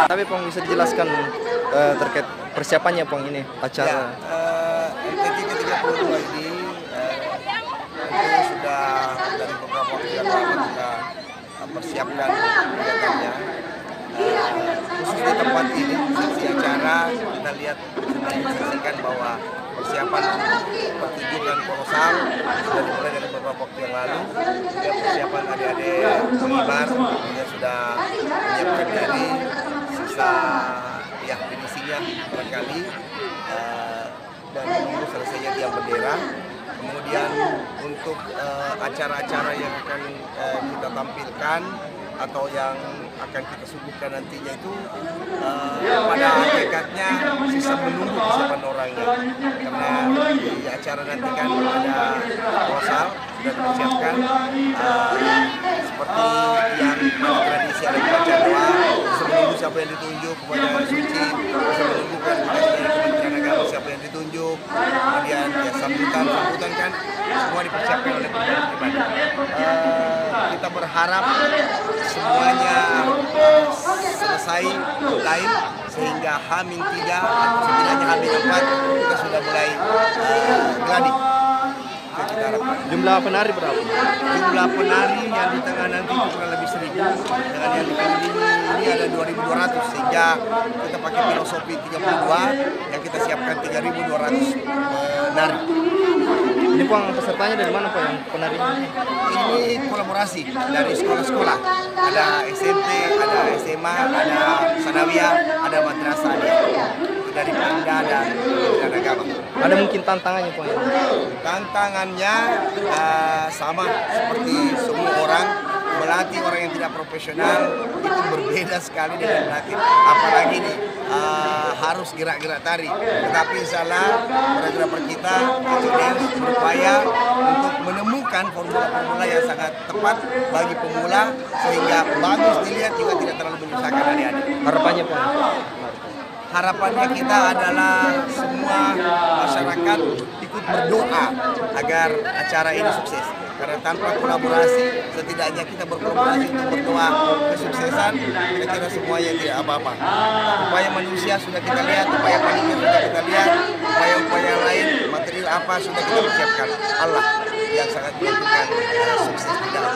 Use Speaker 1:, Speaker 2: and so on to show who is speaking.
Speaker 1: Tapi Pong bisa dijelaskan terkait persiapannya Pong ini acara?
Speaker 2: MTQ ke-32 ini itu sudah dari beberapa waktu yang lalu kita persiapkan kegiatannya. Khusus di tempat ini, sesi acara kita lihat saksikan bahwa persiapan pertunjukan kolosal sudah dimulai dari beberapa waktu yang lalu. Juga persiapan adik-adik pengibar juga sudah menyiapkan diri, sisa ya finishingnya barangkali dan menunggu selesainya tiang bendera. Kemudian untuk acara-acara yang akan kita tampilkan atau yang akan kita suguhkan nantinya itu pada hakikatnya sisa menunggu kesiapan orangnya, karena di acara nanti kan ada kolosal sudah dipersiapkan seperti yang tradisi ada baca doa, menunggu siapa yang ditunjuk kepada suci, menunggu klarifikasi dari Kementerian Agama siapa yang ditunjuk, kemudian ya sambutan kan semua dipersiapkan oleh pribadi. Kita berharap semuanya selesai time sehingga H-3 atau setidaknya H-4 kita sudah mulai gladi. Kita harapkan.
Speaker 1: Jumlah penari berapa?
Speaker 2: Jumlah penari yang di tengah nanti kurang lebih 1.000, dengan yang di kali ini ada 2.200, sehingga kita pakai filosofi 32 yang kita siapkan 3.200 penari.
Speaker 1: Ini Pong pesertanya dari mana Pong yang penarinya?
Speaker 2: Ini kolaborasi dari sekolah-sekolah, ada SMP, ada SMA, ada sanawiyah, ada madrasah dari Pemda dan Kementerian Agama.
Speaker 1: Ada mungkin tantangannya Pong?
Speaker 2: Tantangannya sama seperti semua orang, melatih orang yang tidak profesional itu berbeda sekali dengan melatih, apalagi nih harus gerak-gerak tari. Tetapi insya Allah koreografer kita berupaya untuk menemukan formula-formula yang sangat tepat bagi pemula sehingga bagus dilihat juga tidak terlalu menyusahkan adik-adik.
Speaker 1: Harapannya Pong?
Speaker 2: Harapannya kita adalah semua masyarakat ikut berdoa agar acara ini sukses. Karena tanpa kolaborasi, setidaknya kita berkolaborasi untuk berdoa kesuksesan, saya kira semuanya tidak apa-apa. Upaya manusia sudah kita lihat, upaya panitia sudah kita lihat, upaya-upaya lain, material apa sudah kita persiapkan. Allah yang sangat menentukan sukses di dalam